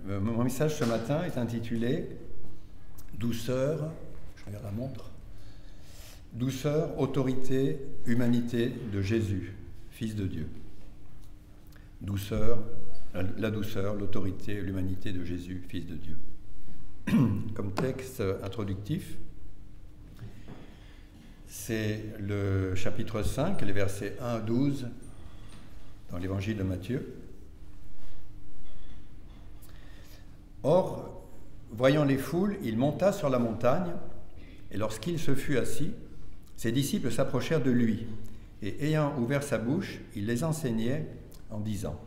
Mon message ce matin est intitulé « Douceur », je regarde la montre, « Douceur, autorité, humanité de Jésus, Fils de Dieu ». Douceur, la douceur, l'autorité, l'humanité de Jésus, Fils de Dieu. Comme texte introductif, c'est le chapitre 5, les versets 1 à 12 dans l'évangile de Matthieu. Or, voyant les foules, il monta sur la montagne, et lorsqu'il se fut assis, ses disciples s'approchèrent de lui, et ayant ouvert sa bouche, il les enseignait en disant :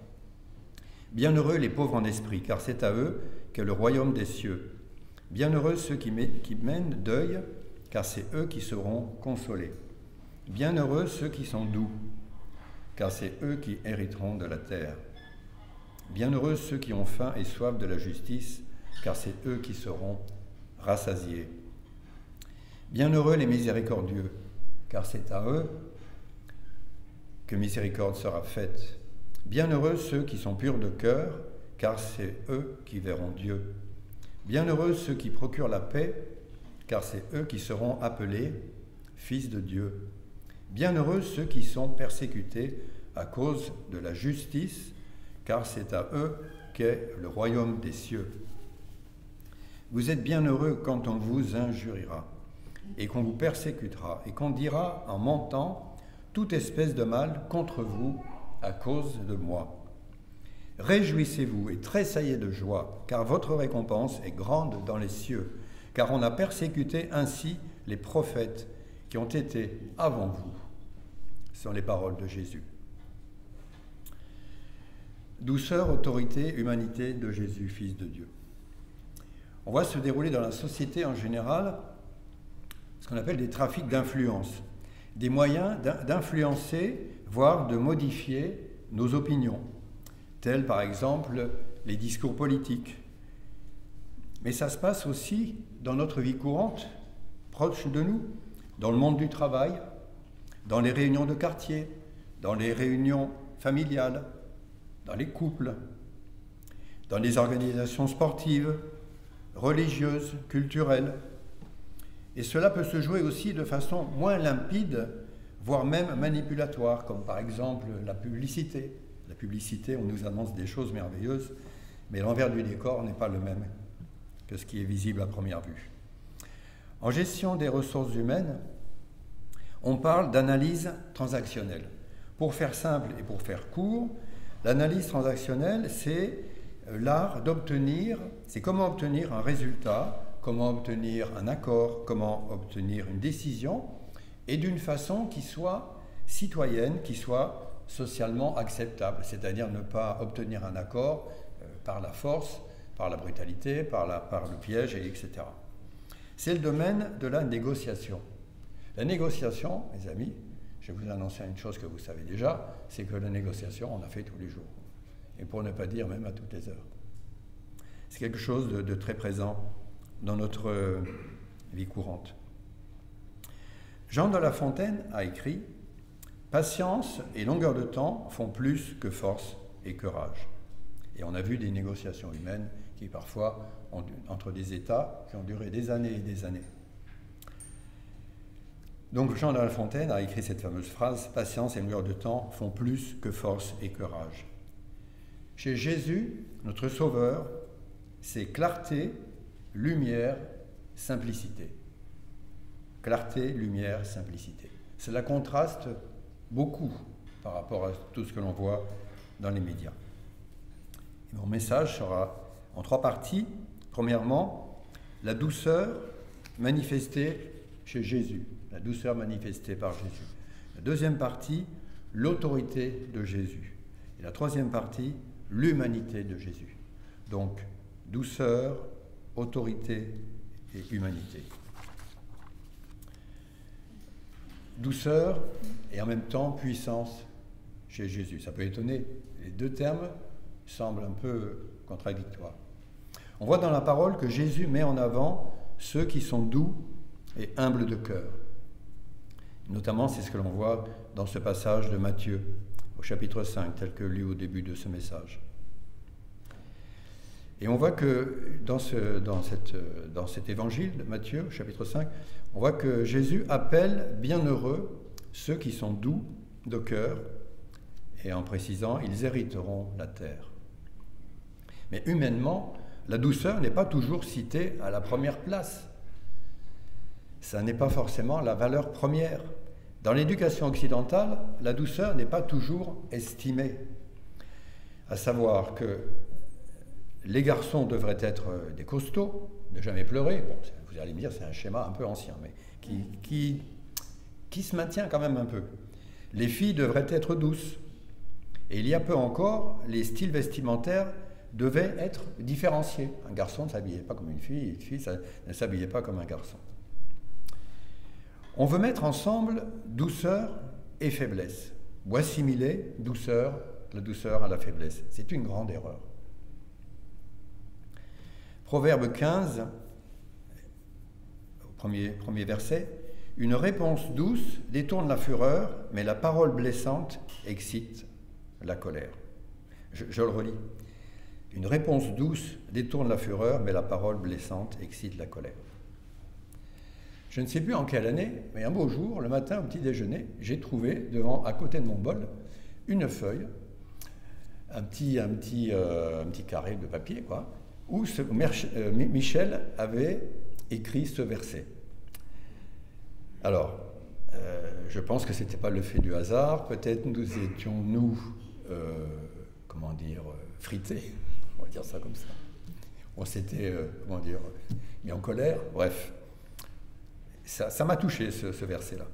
Bienheureux les pauvres en esprit, car c'est à eux qu'est le royaume des cieux. Bienheureux ceux qui mènent deuil, car c'est eux qui seront consolés. Bienheureux ceux qui sont doux, car c'est eux qui hériteront de la terre. Bienheureux ceux qui ont faim et soif de la justice, car c'est eux qui seront rassasiés. Bienheureux les miséricordieux, car c'est à eux que miséricorde sera faite. Bienheureux ceux qui sont purs de cœur, car c'est eux qui verront Dieu. Bienheureux ceux qui procurent la paix, car c'est eux qui seront appelés fils de Dieu. Bienheureux ceux qui sont persécutés à cause de la justice, car c'est à eux qu'est le royaume des cieux. Vous êtes bienheureux quand on vous injuriera, et qu'on vous persécutera, et qu'on dira en mentant toute espèce de mal contre vous à cause de moi. Réjouissez-vous et tressaillez de joie, car votre récompense est grande dans les cieux, car on a persécuté ainsi les prophètes qui ont été avant vous. Ce sont les paroles de Jésus. Douceur, autorité, humanité de Jésus, Fils de Dieu. On voit se dérouler dans la société en général ce qu'on appelle des trafics d'influence, des moyens d'influencer, voire de modifier nos opinions, tels par exemple les discours politiques. Mais ça se passe aussi dans notre vie courante, proche de nous, dans le monde du travail, dans les réunions de quartier, dans les réunions familiales, dans les couples, dans les organisations sportives, religieuses, culturelles. Et cela peut se jouer aussi de façon moins limpide, voire même manipulatoire, comme par exemple la publicité. La publicité, on nous annonce des choses merveilleuses, mais l'envers du décor n'est pas le même que ce qui est visible à première vue. En gestion des ressources humaines, on parle d'analyse transactionnelle. Pour faire simple et pour faire court, l'analyse transactionnelle, c'est l'art d'obtenir, c'est comment obtenir un résultat, comment obtenir un accord, comment obtenir une décision, et d'une façon qui soit citoyenne, qui soit socialement acceptable, c'est-à-dire ne pas obtenir un accord par la force, par la brutalité, par le piège, etc. C'est le domaine de la négociation. La négociation, mes amis, je vais vous annoncer une chose que vous savez déjà, c'est que la négociation, on la fait tous les jours. Et pour ne pas dire même à toutes les heures. C'est quelque chose de très présent dans notre vie courante. Jean de La Fontaine a écrit « Patience et longueur de temps font plus que force et courage ». Et on a vu des négociations humaines qui parfois, entre des États, qui ont duré des années et des années. Donc Jean de La Fontaine a écrit cette fameuse phrase « Patience et longueur de temps font plus que force et courage ». Chez Jésus, notre Sauveur, c'est clarté, lumière, simplicité. Clarté, lumière, simplicité. Cela contraste beaucoup par rapport à tout ce que l'on voit dans les médias. Et mon message sera en 3 parties. Premièrement, la douceur manifestée chez Jésus. La douceur manifestée par Jésus. La deuxième partie, l'autorité de Jésus. Et la troisième partie, l'humanité de Jésus. Donc, douceur, autorité et humanité. Douceur et en même temps puissance chez Jésus. Ça peut étonner. Les deux termes semblent un peu contradictoires. On voit dans la parole que Jésus met en avant ceux qui sont doux et humbles de cœur. Notamment, c'est ce que l'on voit dans ce passage de Matthieu, au chapitre 5, tel que lu au début de ce message. Et on voit que dans cet évangile de Matthieu, chapitre 5, on voit que Jésus appelle bienheureux ceux qui sont doux de cœur, et en précisant, ils hériteront la terre. Mais humainement, la douceur n'est pas toujours citée à la première place. Ça n'est pas forcément la valeur première. Dans l'éducation occidentale, la douceur n'est pas toujours estimée. À savoir que les garçons devraient être des costauds, ne jamais pleurer. Bon, vous allez me dire, c'est un schéma un peu ancien, mais qui se maintient quand même un peu. Les filles devraient être douces. Et il y a peu encore, les styles vestimentaires devaient être différenciés. Un garçon ne s'habillait pas comme une fille ne s'habillait pas comme un garçon. On veut mettre ensemble douceur et faiblesse, ou assimiler la douceur à la faiblesse. C'est une grande erreur. Proverbe 15, premier verset, « Une réponse douce détourne la fureur, mais la parole blessante excite la colère. » Je le relis. « Une réponse douce détourne la fureur, mais la parole blessante excite la colère. » Je ne sais plus en quelle année, mais un beau jour, le matin au petit déjeuner, j'ai trouvé à côté de mon bol, une feuille, un petit carré de papier, quoi, où Michel avait écrit ce verset. Alors, je pense que ce n'était pas le fait du hasard, peut-être frités, on va dire ça comme ça. On s'était, mis en colère, bref. Ça m'a touché, ce verset-là.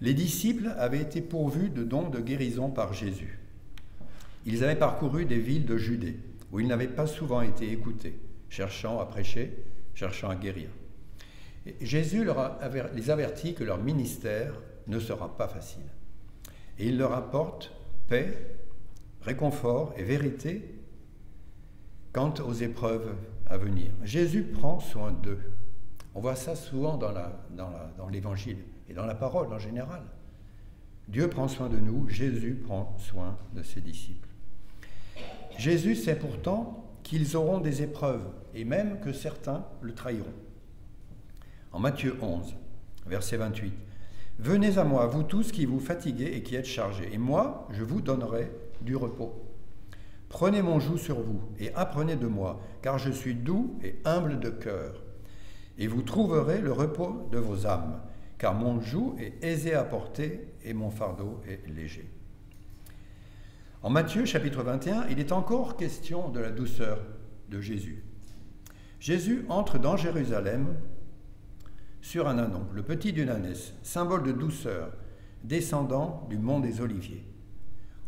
Les disciples avaient été pourvus de dons de guérison par Jésus. Ils avaient parcouru des villes de Judée, où ils n'avaient pas souvent été écoutés, cherchant à prêcher, cherchant à guérir. Et Jésus les avertit que leur ministère ne sera pas facile. Et il leur apporte paix, réconfort et vérité quant aux épreuves à venir. Jésus prend soin d'eux. On voit ça souvent dans l'Évangile et dans la parole en général. Dieu prend soin de nous, Jésus prend soin de ses disciples. Jésus sait pourtant qu'ils auront des épreuves et même que certains le trahiront. En Matthieu 11, verset 28, « Venez à moi, vous tous qui vous fatiguez et qui êtes chargés, et moi, je vous donnerai du repos. Prenez mon joug sur vous et apprenez de moi, car je suis doux et humble de cœur. Et vous trouverez le repos de vos âmes, car mon joug est aisé à porter et mon fardeau est léger. » En Matthieu chapitre 21, il est encore question de la douceur de Jésus. Jésus entre dans Jérusalem sur un ânon, le petit d'une ânesse, symbole de douceur, descendant du mont des Oliviers.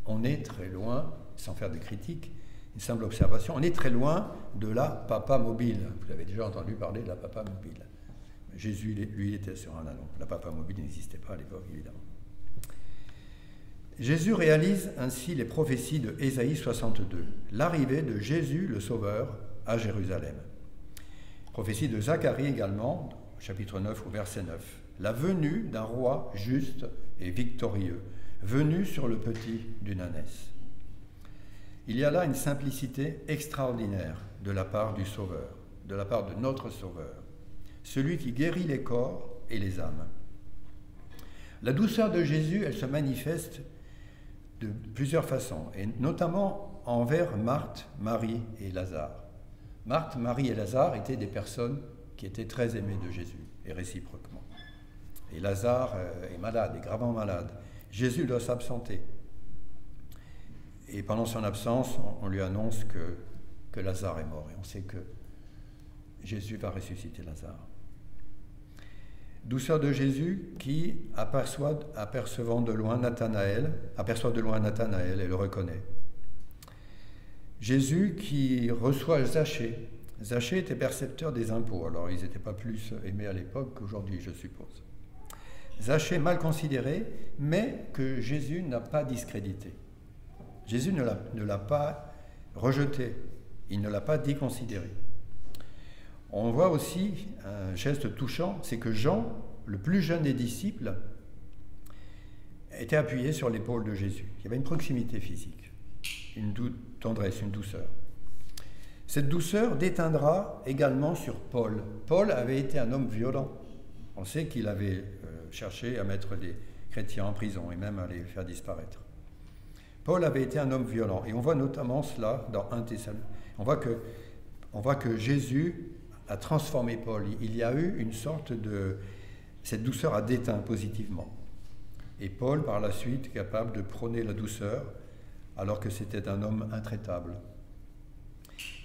On est très loin, sans faire de critique, une simple observation, on est très loin de la papa mobile. Vous avez déjà entendu parler de la papa mobile. Jésus, lui, était sur un ânon. La papa mobile n'existait pas à l'époque, évidemment. Jésus réalise ainsi les prophéties de Ésaïe 62, l'arrivée de Jésus le Sauveur à Jérusalem. Prophétie de Zacharie également, chapitre 9 au verset 9. La venue d'un roi juste et victorieux, venu sur le petit d'une ânesse. Il y a là une simplicité extraordinaire de la part du Sauveur, de la part de notre Sauveur, celui qui guérit les corps et les âmes. La douceur de Jésus, elle se manifeste de plusieurs façons, et notamment envers Marthe, Marie et Lazare. Marthe, Marie et Lazare étaient des personnes qui étaient très aimées de Jésus, et réciproquement. Et Lazare est malade, est gravement malade. Jésus doit s'absenter. Et pendant son absence, on lui annonce que Lazare est mort. Et on sait que Jésus va ressusciter Lazare. Douceur de Jésus qui aperçoit de loin Nathanaël et le reconnaît. Jésus qui reçoit Zachée. Zachée était percepteur des impôts, alors ils n'étaient pas plus aimés à l'époque qu'aujourd'hui, je suppose. Zachée mal considéré, mais que Jésus n'a pas discrédité. Jésus ne l'a pas rejeté, il ne l'a pas déconsidéré. On voit aussi un geste touchant, c'est que Jean, le plus jeune des disciples, était appuyé sur l'épaule de Jésus. Il y avait une proximité physique, une tendresse, une douceur. Cette douceur déteindra également sur Paul. Paul avait été un homme violent. On sait qu'il avait cherché à mettre les chrétiens en prison et même à les faire disparaître. Paul avait été un homme violent, et on voit notamment cela dans 1 Thessaloniciens. On voit que Jésus a transformé Paul. Il y a eu une sorte de... Cette douceur a déteint positivement. Et Paul, par la suite, est capable de prôner la douceur, alors que c'était un homme intraitable.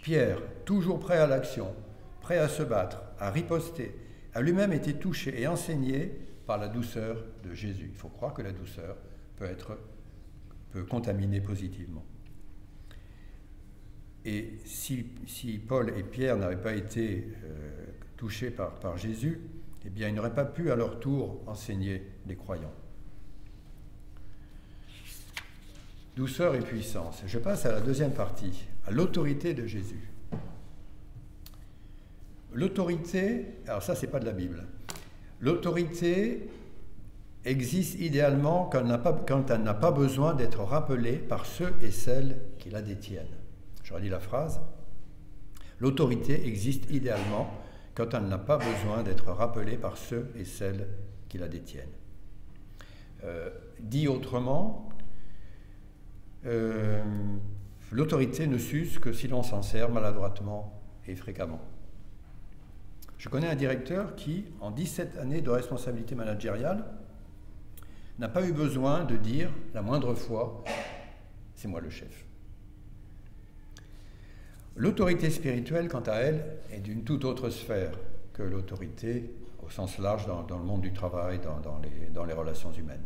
Pierre, toujours prêt à l'action, prêt à se battre, à riposter, a lui-même été touché et enseigné par la douceur de Jésus. Il faut croire que la douceur peut contaminer positivement. Et si Paul et Pierre n'avaient pas été touchés par Jésus, eh bien, ils n'auraient pas pu à leur tour enseigner les croyants. Douceur et puissance. Je passe à la deuxième partie, à l'autorité de Jésus. L'autorité, alors ça, c'est pas de la Bible. L'autorité existe idéalement quand elle n'a pas besoin d'être rappelée par ceux et celles qui la détiennent. Je redis la phrase. L'autorité existe idéalement quand elle n'a pas besoin d'être rappelée par ceux et celles qui la détiennent. Dit autrement, l'autorité ne s'use que si l'on s'en sert maladroitement et fréquemment. Je connais un directeur qui, en 17 années de responsabilité managériale, n'a pas eu besoin de dire la moindre fois « c'est moi le chef ». L'autorité spirituelle, quant à elle, est d'une toute autre sphère que l'autorité au sens large dans le monde du travail, dans les relations humaines.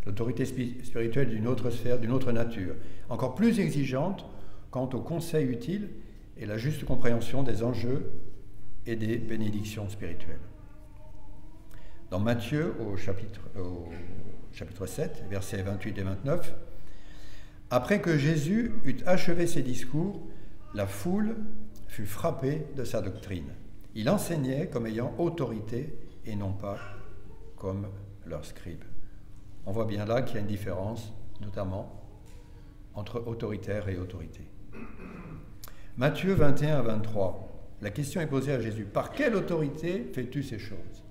L'autorité spirituelle est d'une autre sphère, d'une autre nature, encore plus exigeante quant au conseil utile et la juste compréhension des enjeux et des bénédictions spirituelles. Dans Matthieu, au chapitre 7, versets 28 et 29, « Après que Jésus eut achevé ses discours, la foule fut frappée de sa doctrine. Il enseignait comme ayant autorité et non pas comme leurs scribes. » On voit bien là qu'il y a une différence, notamment, entre autoritaire et autorité. Matthieu 21 à 23. La question est posée à Jésus. « Par quelle autorité fais-tu ces choses ?»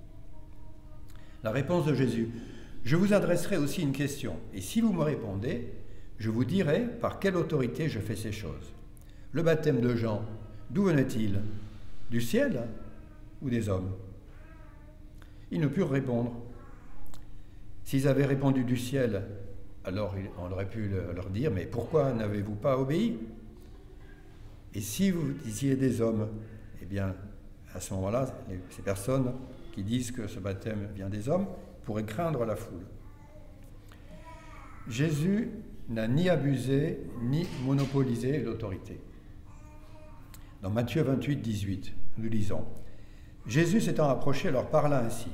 La réponse de Jésus. « Je vous adresserai aussi une question, et si vous me répondez, je vous dirai par quelle autorité je fais ces choses. Le baptême de Jean, d'où venait-il? Du ciel ou des hommes ?» Ils ne purent répondre. S'ils avaient répondu du ciel, alors on aurait pu leur dire « Mais pourquoi n'avez-vous pas obéi ?» Et si vous disiez des hommes, eh bien, à ce moment-là, ces personnes qui disent que ce baptême vient des hommes pourraient craindre la foule. Jésus n'a ni abusé ni monopolisé l'autorité. Dans Matthieu 28, 18, nous lisons « Jésus s'étant approché leur parla ainsi.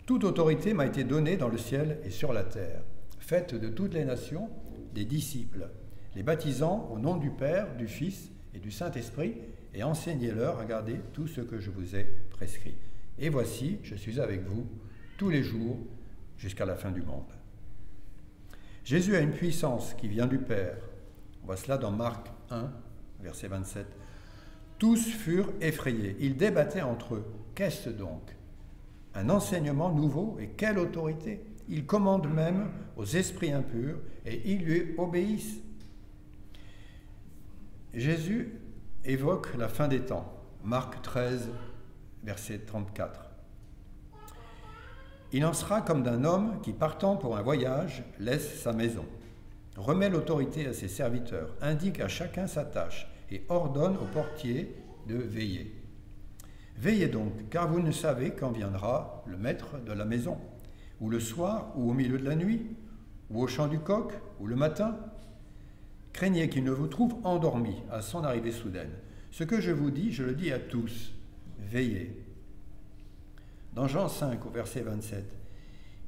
Toute autorité m'a été donnée dans le ciel et sur la terre. Faites de toutes les nations des disciples, les baptisant au nom du Père, du Fils et du Saint-Esprit, et enseignez-leur à garder tout ce que je vous ai prescrit. Et voici, je suis avec vous tous les jours jusqu'à la fin du monde. » Jésus a une puissance qui vient du Père. On voit cela dans Marc 1, verset 27. Tous furent effrayés. Ils débattaient entre eux. Qu'est-ce donc? Un enseignement nouveau, et quelle autorité! Il commande même aux esprits impurs et ils lui obéissent. Jésus évoque la fin des temps. Marc 13, verset 34. Il en sera comme d'un homme qui, partant pour un voyage, laisse sa maison, remet l'autorité à ses serviteurs, indique à chacun sa tâche et ordonne au portier de veiller. Veillez donc, car vous ne savez quand viendra le maître de la maison, ou le soir, ou au milieu de la nuit, ou au chant du coq, ou le matin. Craignez qu'il ne vous trouve endormi à son arrivée soudaine. Ce que je vous dis, je le dis à tous, veillez. Dans Jean 5, au verset 27,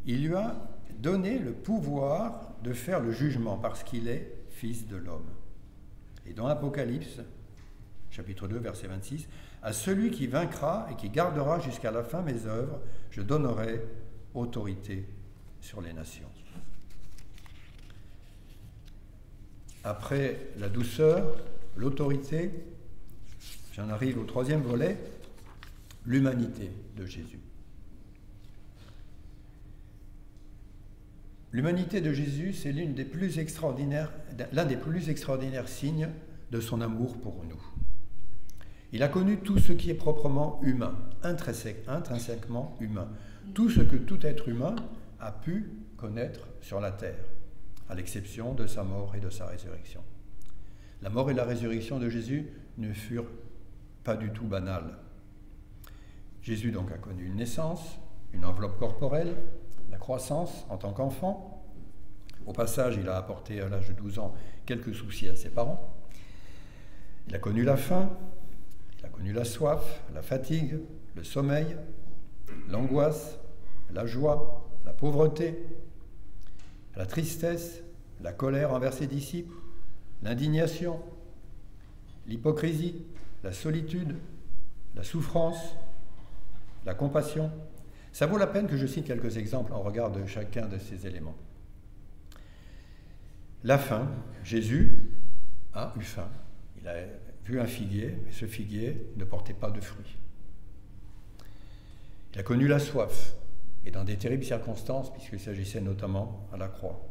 il lui a donné le pouvoir de faire le jugement parce qu'il est fils de l'homme. Et dans Apocalypse, chapitre 2, verset 26, à celui qui vaincra et qui gardera jusqu'à la fin mes œuvres, je donnerai autorité sur les nations. Après la douceur, l'autorité, J'en arrive au troisième volet, l'humanité de Jésus. L'humanité de Jésus, c'est l'un des plus extraordinaires signes de son amour pour nous. Il a connu tout ce qui est proprement humain, intrinsèquement humain, tout ce que tout être humain a pu connaître sur la terre, à l'exception de sa mort et de sa résurrection. La mort et la résurrection de Jésus ne furent pas du tout banales. Jésus donc a connu une naissance, une enveloppe corporelle, la croissance en tant qu'enfant. Au passage, il a apporté à l'âge de 12 ans quelques soucis à ses parents. Il a connu la faim, il a connu la soif, la fatigue, le sommeil, l'angoisse, la joie, la pauvreté, la tristesse, la colère envers ses disciples, l'indignation, l'hypocrisie, la solitude, la souffrance, la compassion. Ça vaut la peine que je cite quelques exemples en regard de chacun de ces éléments. La faim, Jésus a eu faim. Il a vu un figuier, mais ce figuier ne portait pas de fruits. Il a connu la soif, et dans des terribles circonstances, puisqu'il s'agissait notamment à la croix.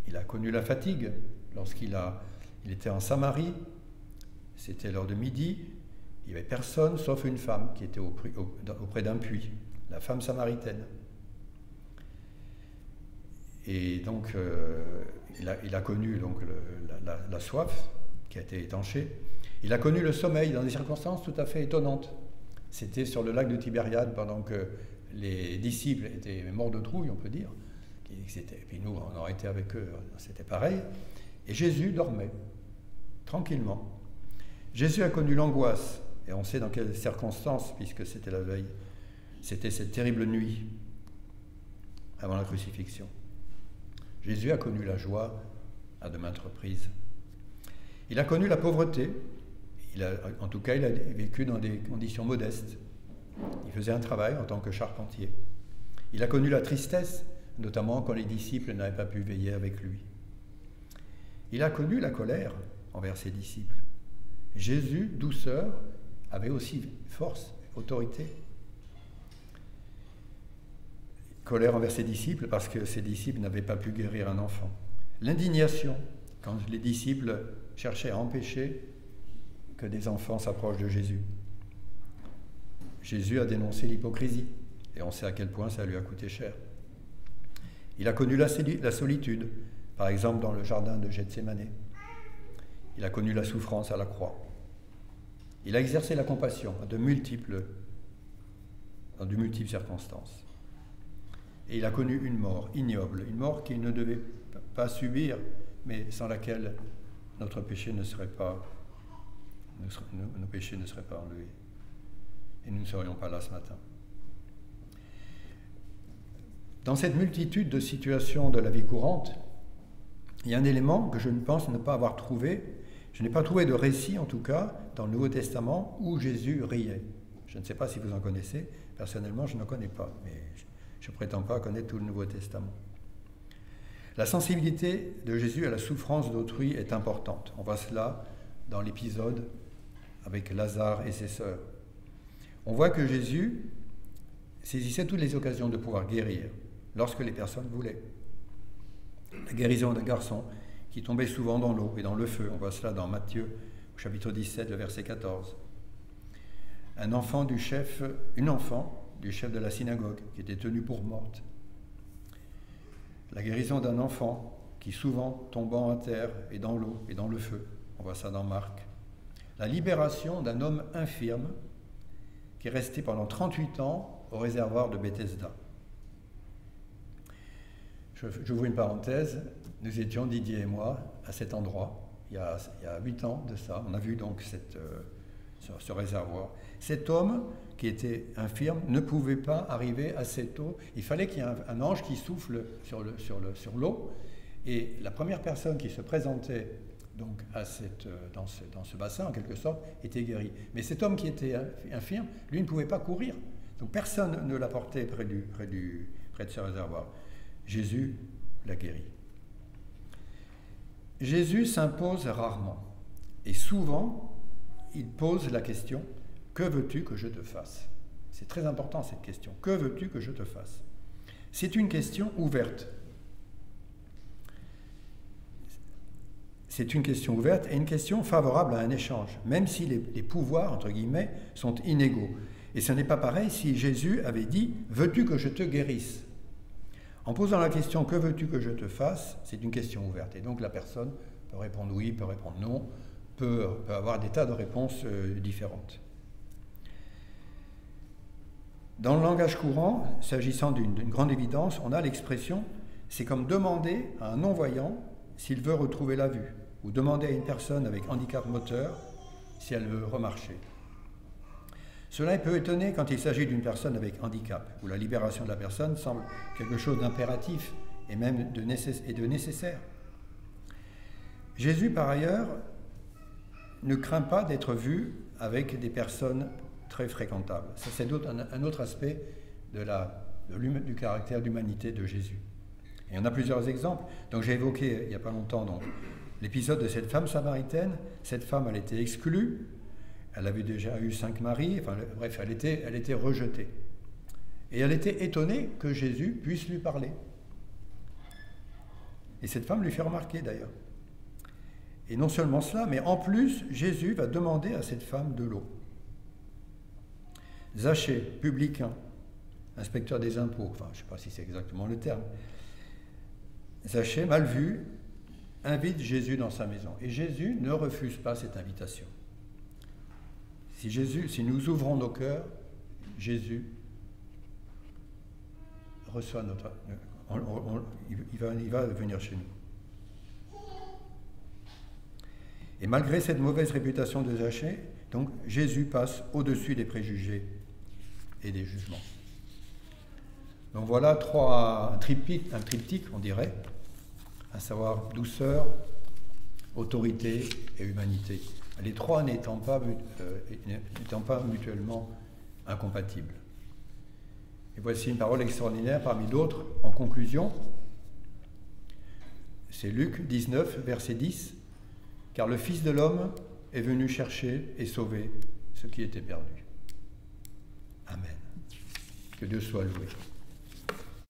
Il a connu la fatigue lorsqu'il était en Samarie, c'était l'heure de midi, il n'y avait personne sauf une femme qui était auprès d'un puits, la femme samaritaine. Et donc, il a connu donc, la soif qui a été étanchée. Il a connu le sommeil dans des circonstances tout à fait étonnantes. C'était sur le lac de Tibériade pendant que les disciples étaient morts de trouille, on peut dire. Et puis nous, on aurait été avec eux, c'était pareil. Et Jésus dormait, tranquillement. Jésus a connu l'angoisse, et on sait dans quelles circonstances, puisque c'était la veille. C'était cette terrible nuit, avant la crucifixion. Jésus a connu la joie à de maintes reprises. Il a connu la pauvreté. En tout cas, il a vécu dans des conditions modestes. Il faisait un travail en tant que charpentier. Il a connu la tristesse, notamment quand les disciples n'avaient pas pu veiller avec lui. Il a connu la colère envers ses disciples. Jésus, douceur, avait aussi force, autorité. Colère envers ses disciples parce que ses disciples n'avaient pas pu guérir un enfant. L'indignation, quand les disciples cherchaient à empêcher que des enfants s'approchent de Jésus. Jésus a dénoncé l'hypocrisie, et on sait à quel point ça lui a coûté cher. Il a connu la solitude, par exemple dans le jardin de Gethsémane. Il a connu la souffrance à la croix. Il a exercé la compassion dans de multiples circonstances. Et il a connu une mort ignoble, une mort qu'il ne devait pas subir, mais sans laquelle notre péché ne serait pas, nos péchés ne seraient pas enlevés. Et nous ne serions pas là ce matin. Dans cette multitude de situations de la vie courante, il y a un élément que je ne pense ne pas avoir trouvé. Je n'ai pas trouvé de récit, en tout cas, dans le Nouveau Testament, où Jésus riait. Je ne sais pas si vous en connaissez. Personnellement, je n'en connais pas, mais je ne prétends pas connaître tout le Nouveau Testament. La sensibilité de Jésus à la souffrance d'autrui est importante. On voit cela dans l'épisode avec Lazare et ses sœurs. On voit que Jésus saisissait toutes les occasions de pouvoir guérir lorsque les personnes voulaient. La guérison d'un garçon qui tombait souvent dans l'eau et dans le feu. On voit cela dans Matthieu, au chapitre 17, le verset 14. Une enfant du chef de la synagogue qui était tenue pour morte. La guérison d'un enfant qui souvent tombant à terre et dans l'eau et dans le feu. On voit ça dans Marc. La libération d'un homme infirme qui est resté pendant 38 ans au réservoir de Bethesda. J'ouvre une parenthèse. Nous étions, Didier et moi, à cet endroit, il y a 8 ans de ça. On a vu donc ce réservoir. Cet homme, qui était infirme, ne pouvait pas arriver à cette eau. Il fallait qu'il y ait un ange qui souffle sur l'eau. Et la première personne qui se présentait donc dans ce bassin, en quelque sorte, était guérie. Mais cet homme qui était infirme, lui ne pouvait pas courir. Donc personne ne l'apportait près de ce réservoir. Jésus l'a guéri. Jésus s'impose rarement. Et souvent, il pose la question « Que veux-tu que je te fasse ?» C'est très important cette question. « Que veux-tu que je te fasse ?» C'est une question ouverte. C'est une question ouverte et une question favorable à un échange, même si les pouvoirs, entre guillemets, sont inégaux. Et ce n'est pas pareil si Jésus avait dit « Veux-tu que je te guérisse ?» En posant la question « Que veux-tu que je te fasse ?» c'est une question ouverte. Et donc la personne peut répondre oui, peut répondre non, peut avoir des tas de réponses différentes. Dans le langage courant, s'agissant d'une grande évidence, on a l'expression « c'est comme demander à un non-voyant s'il veut retrouver la vue » ou demander à une personne avec handicap moteur si elle veut remarcher. Cela peut étonner quand il s'agit d'une personne avec handicap, où la libération de la personne semble quelque chose d'impératif et même de nécessaire. Jésus, par ailleurs, ne craint pas d'être vu avec des personnes très fréquentables. Ça, c'est un autre aspect du caractère d'humanité de Jésus. Et on a plusieurs exemples. Donc j'ai évoqué il n'y a pas longtemps l'épisode de cette femme samaritaine. Cette femme, elle était exclue. Elle avait déjà eu 5 maris. Enfin, bref, elle était rejetée. Et elle était étonnée que Jésus puisse lui parler. Et cette femme lui fait remarquer d'ailleurs. Et non seulement cela, mais en plus, Jésus va demander à cette femme de l'eau. Zachée, publicain, inspecteur des impôts, enfin, je ne sais pas si c'est exactement le terme. Zachée, mal vu, invite Jésus dans sa maison. Et Jésus ne refuse pas cette invitation. Si nous ouvrons nos cœurs, Jésus reçoit il va venir chez nous. Et malgré cette mauvaise réputation de Zachée, donc Jésus passe au-dessus des préjugés et des jugements. Donc voilà un triptyque, on dirait, à savoir douceur, autorité et humanité. Les trois n'étant pas mutuellement incompatibles. Et voici une parole extraordinaire parmi d'autres. En conclusion, c'est Luc 19, verset 10. « Car le Fils de l'homme est venu chercher et sauver ce qui était perdu. » Amen. Que Dieu soit loué.